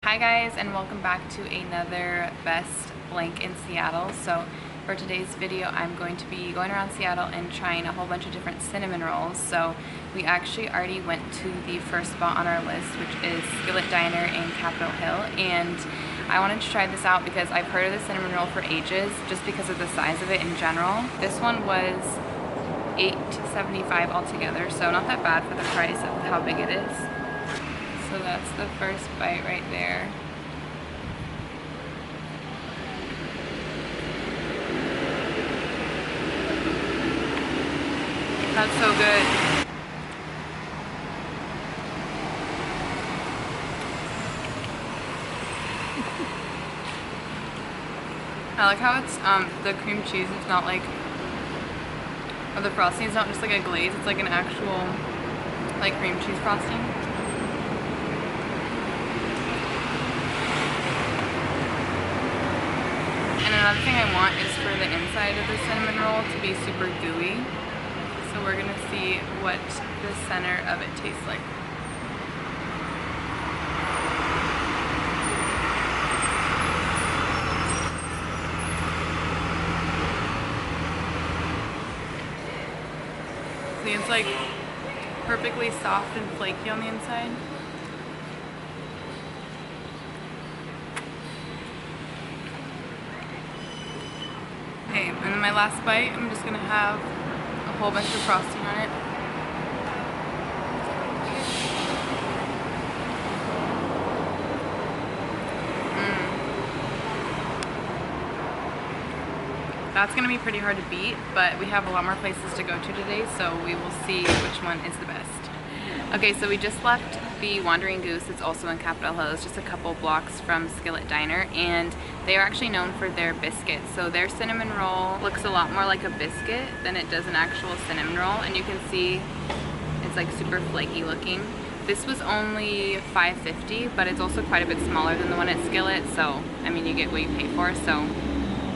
Hi guys, and welcome back to another best blank in Seattle. So for today's video I'm going to be going around Seattle and trying a whole bunch of different cinnamon rolls. So we actually already went to the first spot on our list, which is Skillet Diner in Capitol Hill, and I wanted to try this out because I've heard of the cinnamon roll for ages just because of the size of it in general. This one was $8.75 altogether, so not that bad for the price of how big it is. So that's the first bite right there. That's so good. I like how it's the cream cheese, it's not like, or the frosting is not just like a glaze, it's like an actual like cream cheese frosting. And another thing I want is for the inside of the cinnamon roll to be super gooey. So we're gonna see what the center of it tastes like. See, it's like perfectly soft and flaky on the inside. Okay, and then my last bite, I'm just gonna have a whole bunch of frosting on it. That's gonna be pretty hard to beat, but we have a lot more places to go to today, so we will see which one is the best. Okay, so we just left the Wandering Goose. It's also in Capitol Hill. It's just a couple blocks from Skillet Diner, and they are actually known for their biscuits. So their cinnamon roll looks a lot more like a biscuit than it does an actual cinnamon roll, and you can see it's like super flaky looking. This was only $5.50, but it's also quite a bit smaller than the one at Skillet, so I mean, you get what you pay for. So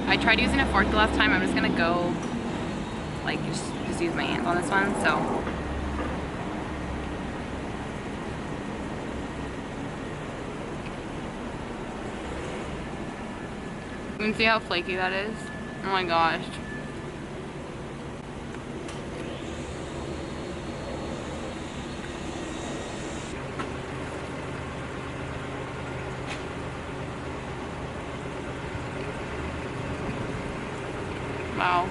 I tried using a fork the last time. I'm just gonna go like just use my hands on this one. So you can see how flaky that is. Oh my gosh. Wow.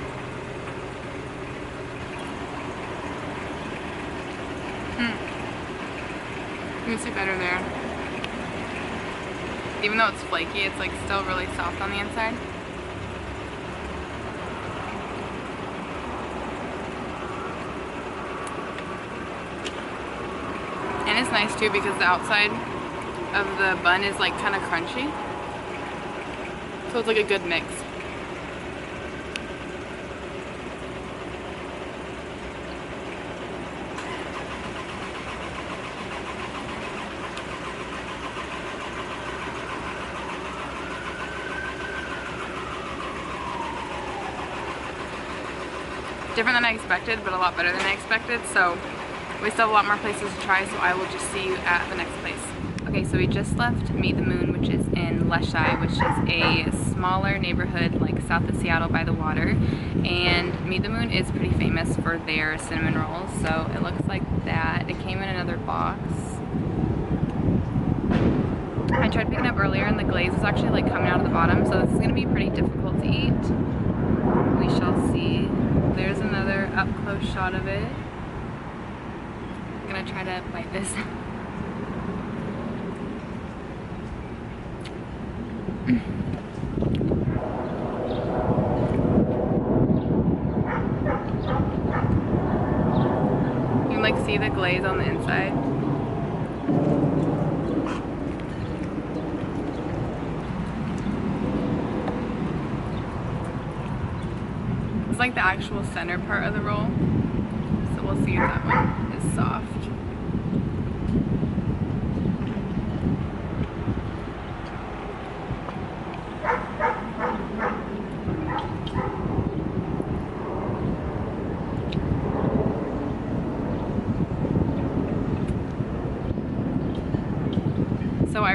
You can see better there. Even though it's flaky, it's like still really soft on the inside. And it's nice too because the outside of the bun is like kind of crunchy. So it's like a good mix. Different than I expected, but a lot better than I expected, so we still have a lot more places to try, so I will just see you at the next place. Okay, so we just left Meet the Moon, which is in Luv Aj, which is a smaller neighborhood like south of Seattle by the water, and Meet the Moon is pretty famous for their cinnamon rolls, so it looks like that. It came in another box. I tried picking it up earlier and the glaze is actually like coming out of the bottom, so this is going to be pretty difficult to eat. We shall see. There's another up close shot of it. I'm gonna try to bite this. You can like see the glaze on the inside. It's like the actual center part of the roll. So we'll see if that one is soft.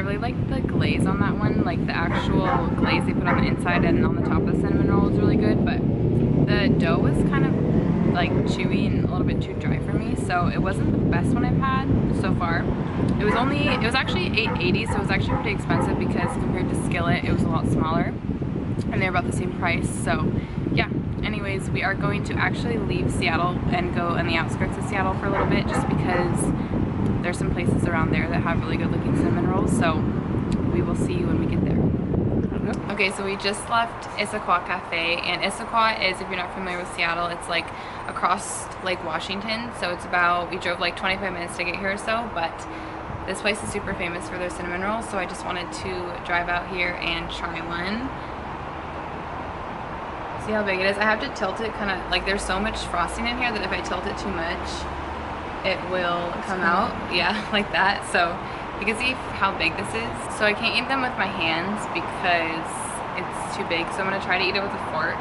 really like the glaze on that one. Like the actual glaze they put on the inside and on the top of the cinnamon roll is really good, but the dough was kind of like chewy and a little bit too dry for me, so it wasn't the best one I've had so far. It was actually $8.80, so it was actually pretty expensive because compared to Skillet, it was a lot smaller and they're about the same price. So yeah, anyways, we are going to actually leave Seattle and go on the outskirts of Seattle for a little bit, just because there's some places around there that have really good looking cinnamon rolls, so we will see you when we get there. Okay, so we just left Issaquah Cafe, and Issaquah is, if you're not familiar with Seattle, it's like across Lake Washington, so it's about, we drove like 25 minutes to get here or so, but this place is super famous for their cinnamon rolls, so I just wanted to drive out here and try one. See how big it is? I have to tilt it kind of, like there's so much frosting in here that if I tilt it too much, it will come out, yeah, like that. So you can see how big this is. So I can't eat them with my hands because it's too big, so I'm gonna try to eat it with a fork.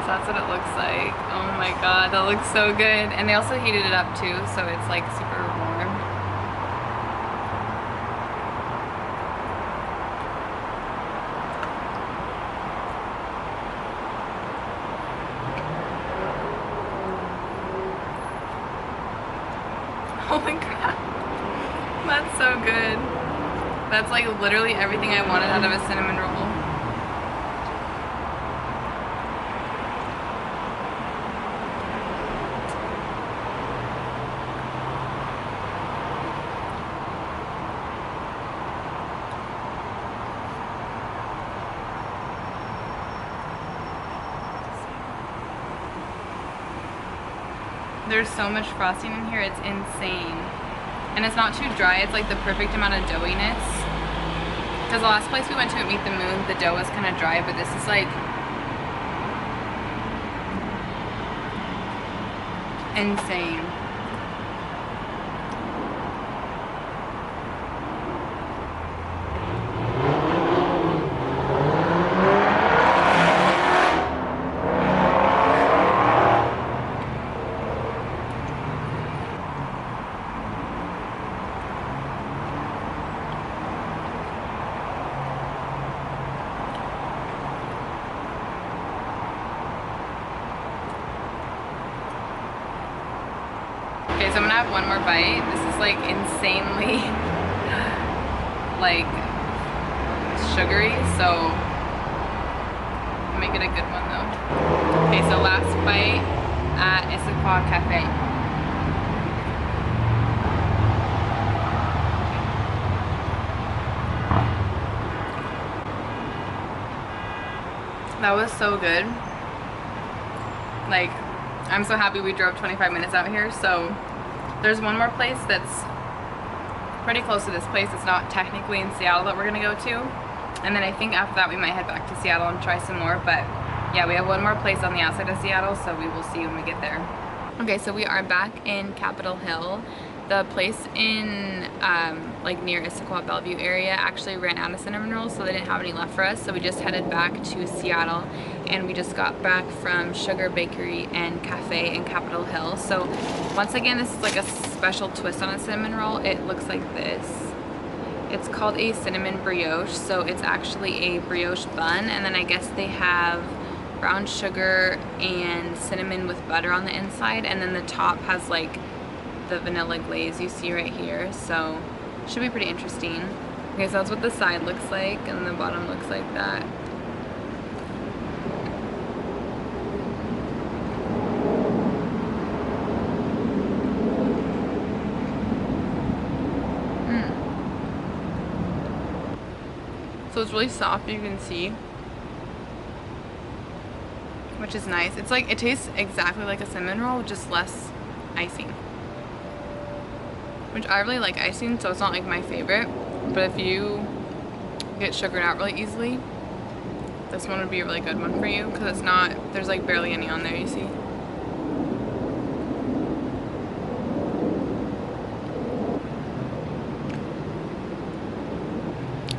So that's what it looks like. Oh my god, that looks so good. And they also heated it up too, so it's like super warm. Holy crap, that's so good. That's like literally everything I wanted out of a cinnamon roll. There's so much frosting in here, it's insane. And it's not too dry, it's like the perfect amount of doughiness. Because the last place we went to at Meet the Moon, the dough was kind of dry, but this is like insane. Okay, so I'm gonna have one more bite. This is like insanely like sugary, so make it a good one though. Okay, so last bite at Issaquah Cafe. That was so good. Like, I'm so happy we drove 25 minutes out here. So there's one more place that's pretty close to this place. It's not technically in Seattle that we're gonna go to. And then I think after that we might head back to Seattle and try some more. But yeah, we have one more place on the outside of Seattle, so we will see when we get there. Okay, so we are back in Capitol Hill. The place in like near Issaquah Bellevue area actually ran out of cinnamon rolls, so they didn't have any left for us, so we just headed back to Seattle, and we just got back from Sugar Bakery and Cafe in Capitol Hill. So once again, this is like a special twist on a cinnamon roll. It looks like this. It's called a cinnamon brioche, so it's actually a brioche bun, and then I guess they have brown sugar and cinnamon with butter on the inside, and then the top has like the vanilla glaze you see right here, so should be pretty interesting. Okay, so that's what the side looks like, and the bottom looks like that. So it's really soft, you can see, which is nice. It's like, it tastes exactly like a cinnamon roll, just less icing. Which I really like icing, so it's not like my favorite, but if you get sugared out really easily, this one would be a really good one for you, because it's not, there's like barely any on there, you see.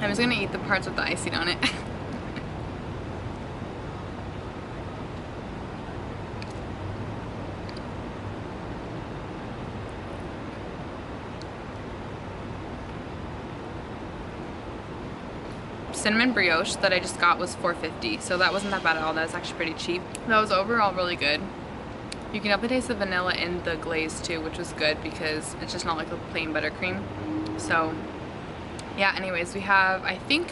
I'm just gonna eat the parts with the icing on it. cinnamon brioche that I just got was $4.50, so that wasn't that bad at all. That was actually pretty cheap. That was overall really good. You can definitely taste the vanilla in the glaze too, which was good because it's just not like a plain buttercream. So yeah, anyways, we have, I think,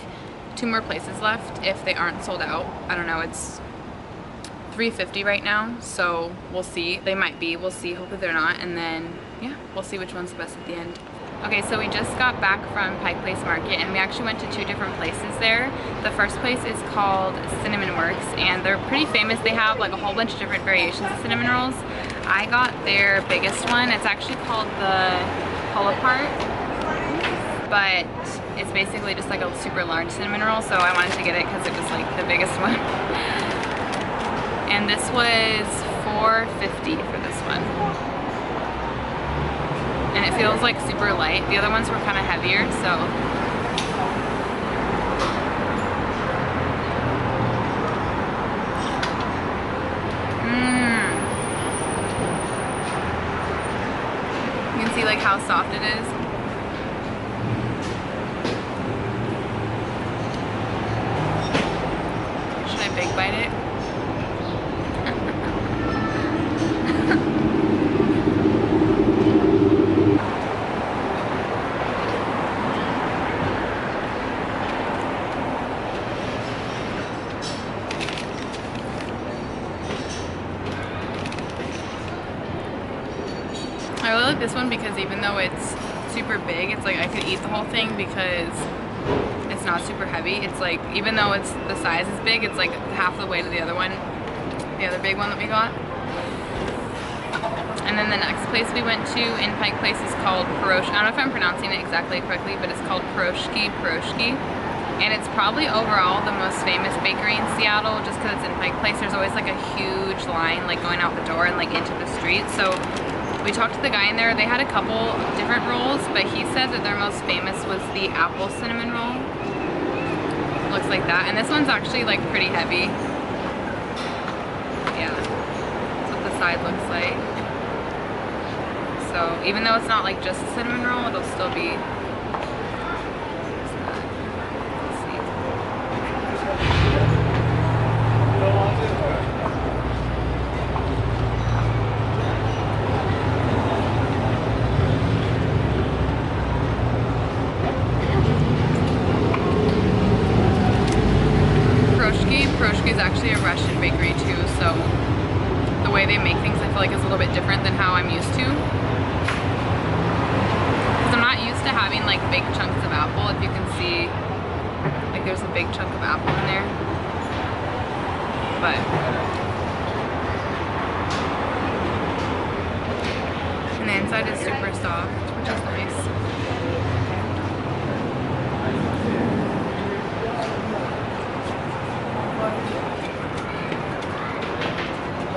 2 more places left if they aren't sold out. I don't know, it's $3.50 right now, so we'll see. They might be, we'll see. Hopefully they're not, and then yeah, we'll see which one's the best at the end. Okay, so we just got back from Pike Place Market and we actually went to 2 different places there. The first place is called Cinnamon Works and they're pretty famous. They have like a whole bunch of different variations of cinnamon rolls. I got their biggest one. It's actually called the pull apart, but it's basically just like a super large cinnamon roll, so I wanted to get it because it was like the biggest one. And this was $4.50 for this one. And it feels like super light. The other ones were kind of heavier, so. You can see like how soft it is. Should I big bite it? I really like this one because even though it's super big, it's like I could eat the whole thing because it's not super heavy. It's like, even though it's the size is big, it's like half the weight of the other one, the other big one that we got. And then the next place we went to in Pike Place is called Piroshki. I don't know if I'm pronouncing it exactly correctly, but it's called Piroshki. And it's probably overall the most famous bakery in Seattle just because it's in Pike Place. There's always like a huge line like going out the door and like into the street. So we talked to the guy in there. They had a couple different rolls, but he said that their most famous was the apple cinnamon roll. Looks like that. And this one's actually like pretty heavy. Yeah, that's what the side looks like. So even though it's not like just a cinnamon roll, it'll still be. Let's see. Piroshki is actually a Russian bakery too, so the way they make things I feel like is a little bit different than how I'm used to. Because I'm not used to having like big chunks of apple. If you can see, like there's a big chunk of apple in there. But and the inside is super soft, which is nice.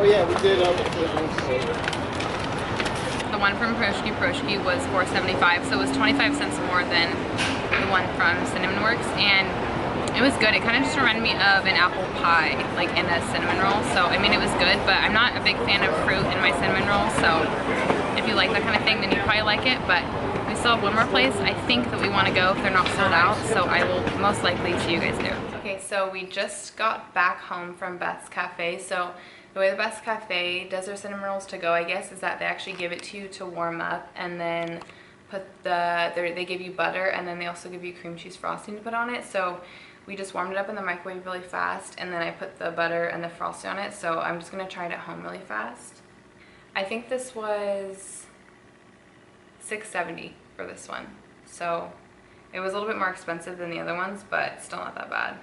Oh yeah, we did. The one from Piroshki was $4.75, so it was 25 cents more than the one from Cinnamon Works, and it was good. It kind of just reminded me of an apple pie, like in a cinnamon roll. So I mean, it was good, but I'm not a big fan of fruit in my cinnamon roll. So if you like that kind of thing, then you probably like it. But we still have one more place I think that we want to go if they're not sold out. So I will most likely see you guys there. Okay, so we just got back home from Beth's Cafe. So the way the Best Cafe does their cinnamon rolls to go, I guess, is that they actually give it to you to warm up and then put they give you butter and then they also give you cream cheese frosting to put on it. So we just warmed it up in the microwave really fast and then I put the butter and the frosting on it. So I'm just going to try it at home really fast. I think this was $6.70 for this one. So it was a little bit more expensive than the other ones, but still not that bad.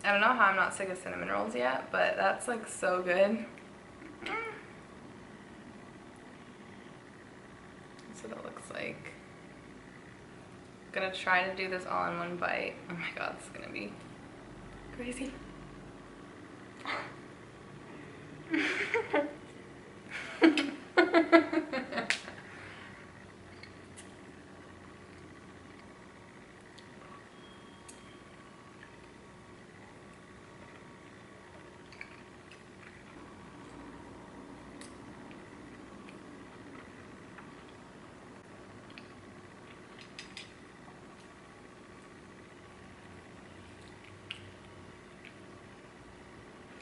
I don't know how I'm not sick of cinnamon rolls yet, but that's like so good. That's what it looks like. I'm gonna try to do this all in one bite. Oh my god, this is gonna be crazy.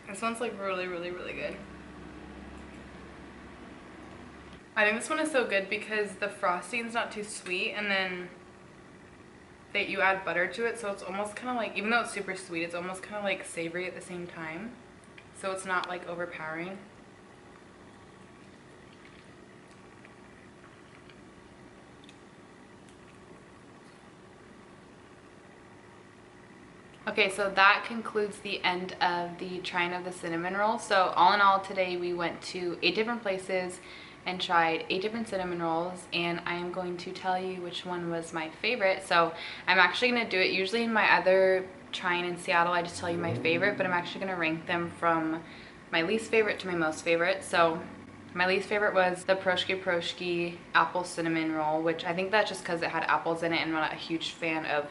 This one's like really, really, really good. I think this one is so good because the frosting's not too sweet, and then you add butter to it, so it's almost kind of like, even though it's super sweet, it's almost kind of like savory at the same time. So it's not like overpowering. Okay, so that concludes the end of the trying of the cinnamon roll. So all in all, today we went to 8 different places and tried 8 different cinnamon rolls, and I am going to tell you which one was my favorite. So I'm actually going to do it, usually in my other trying in Seattle, I just tell you my favorite, but I'm actually going to rank them from my least favorite to my most favorite. So my least favorite was the Proshki apple cinnamon roll, which I think that's just because it had apples in it, and I'm not a huge fan of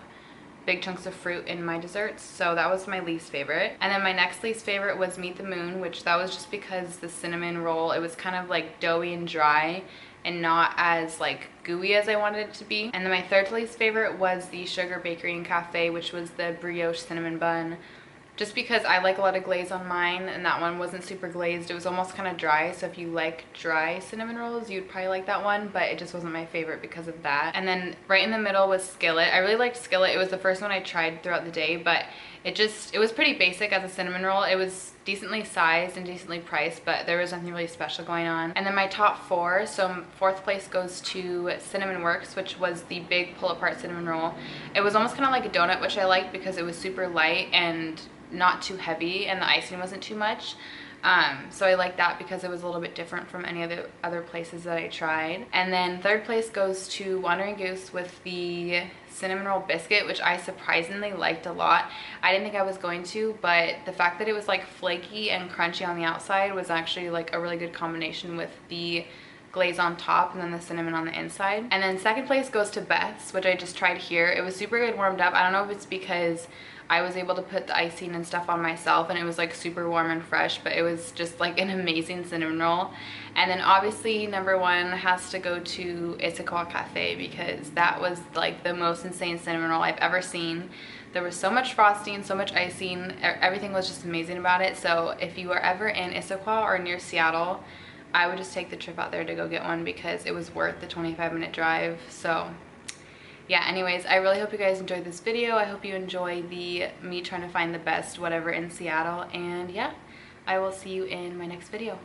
big chunks of fruit in my desserts, so that was my least favorite. And then my next least favorite was Meet the Moon, which that was just because the cinnamon roll, it was kind of like doughy and dry and not as like gooey as I wanted it to be. And then my third least favorite was the Sugar Bakery and Cafe, which was the brioche cinnamon bun, just because I like a lot of glaze on mine, and that one wasn't super glazed. It was almost kind of dry, so if you like dry cinnamon rolls, you'd probably like that one, but it just wasn't my favorite because of that. And then right in the middle was Skillet. I really liked Skillet. It was the first one I tried throughout the day, but it was pretty basic as a cinnamon roll. It was decently sized and decently priced, but there was nothing really special going on. And then my top 4, so 4th place goes to Cinnamon Works, which was the big pull-apart cinnamon roll. It was almost kind of like a donut, which I liked because it was super light and not too heavy, and the icing wasn't too much. So I like that because it was a little bit different from any of the other places that I tried. And then 3rd place goes to Wandering Goose with the cinnamon roll biscuit, which I surprisingly liked a lot. I didn't think I was going to, but the fact that it was like flaky and crunchy on the outside was actually like a really good combination with the glaze on top and then the cinnamon on the inside. And then 2nd place goes to Beth's, which I just tried here. It was super good warmed up. I don't know if it's because I was able to put the icing and stuff on myself and it was like super warm and fresh, but it was just like an amazing cinnamon roll. And then obviously number 1 has to go to Issaquah Cafe because that was like the most insane cinnamon roll I've ever seen. There was so much frosting, so much icing, everything was just amazing about it. So if you are ever in Issaquah or near Seattle, I would just take the trip out there to go get one because it was worth the 25-minute drive. So yeah, anyways, I really hope you guys enjoyed this video. I hope you enjoy me trying to find the best whatever in Seattle. And yeah, I will see you in my next video.